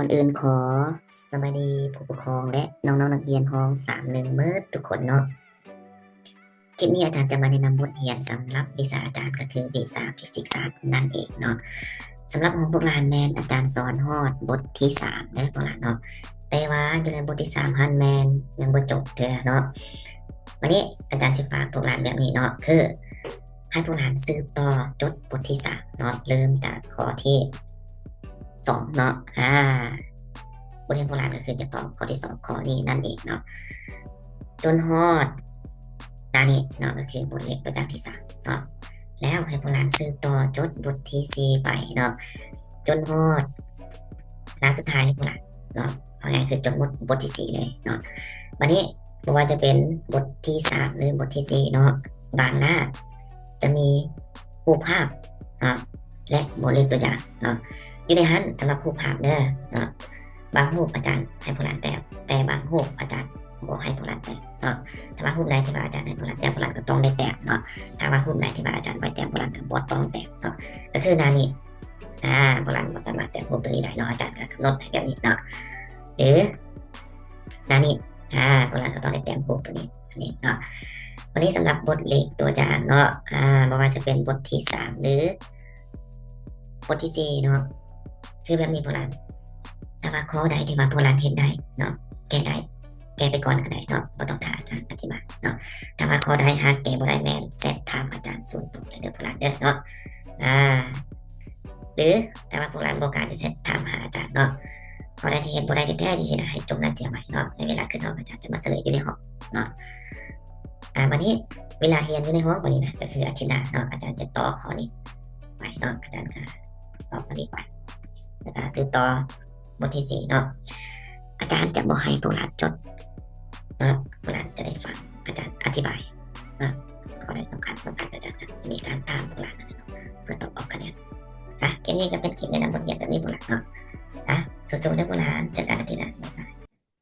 ก่อนอื่นขอสวัสดีผู้ปกครองและน้องๆนักเรียนห้อง31มื้อทุกคนเนาะคลิปนี้อาจารย์จะมาแนะนำบทเรียนสำหรับวิชาอาจารย์ก็คือวิชาฟิสิกส์ศาสตร์นั่นเองเนาะสำหรับของพวกเราแมนอาจารย์สอนฮอดบทที่3เด้อพวกเราเนาะแต่ว่าอยู่ในบทที่3ฮันแมนยังบ่จบเด้อเนาะวันนี้อาจารย์จะฝากพวกเราแบบนี้เนาะคือให้พวกเราสืบต่อจดบทที่3เนาะเริ่มจากข้อที่2เนาะบทเรียนโบราณก็คือจะตอบข้อที่2ข้อนี้นั่นเองเนาะจนฮอดหน้านี้เนาะก็คือบทเรียนประจำที่3เนาะแล้วให้โบราณสืบต่อจดบทที่4ไปเนาะจนฮอดหน้าสุดท้ายเลยโบราณเนาะเอาง่ายคือจดบทที่4เลยเนาะวันนี้ไม่ว่าจะเป็นบทที่3หรือบทที่4เนาะบางหน้าจะมีรูปภาพเนาะและบทเรียนตัวอย่างเนาะอยู่ในหันสำหรับรูปภาพเด้อเนาะบางรูปอาจารย์ให้พวกเราแต่บางรูปอาจารย์บอกให้พวกเราเนาะถ้าบางรูปใดที่ว่าอาจารย์ให้พวกเราพวกเราก็ต้องได้แต้มเนาะถ้าบางรูปใดที่ว่าอาจารย์ไว้แต้มพวกเราก็บ่ต้องแต้มเนาะก็คือหน้านี้พวกเราบ่สามารถแต้มรูปตัวนี้ได้เนาะอาจารย์ก็กำหนดให้แบบนี้เนาะหรือหน้านี้พวกเราก็ต้องได้แต้มรูปตัวนี้นี่เนาะวันนี้สำหรับบทเลขตัวอย่างเนาะไม่ว่าจะเป็นบทที่3หรือบทที่4เนาะคือแบบนี้พวกเราถ้าว่าข้อใดที่ว่าโบราณเห็นได้เนาะแก้ได้แก้ไปก่อนก็ได้เนาะบ่ต้องถามอาจารย์อธิบายเนาะถ้าว่าข้อใดหากแก้บ่ได้แม่นเซตถามอาจารย์ส่วนตัวเลยเด้อโบราณเด้อเนาะหรือถ้าว่าโบราณบ่กล้าจะเซตถามหาอาจารย์เนาะข้อใดที่เห็นบ่ได้แท้ๆสินะให้จงนั่นเสียไว้เนาะในเวลาขึ้นห้องอาจารย์จะมาเฉลยอยู่ในห้องเนาะวันนี้เวลาเรียนอยู่ในห้องวันนี้นะก็คืออาทิตย์หน้าเนาะอาจารย์จะต่อข้อนี้ไปเนาะอาจารย์ก็ต่อข้อนี้ไปแล้วก็สืบต่อบทที่4เนาะอาจารย์จะบอกให้พวกเราจดเนาะพวกเราจะได้ฟังอาจารย์อธิบายเนาะข้อใดสำคัญอาจารย์จะมีการตามพวกเราเพื่อตอบออกคะแนนเกมนี้ก็เป็นเกมแนะนำบทเรียนแบบนี้พวกเราเนาะสู้ๆนะพวกเราเจอกันอาทิตย์หน้า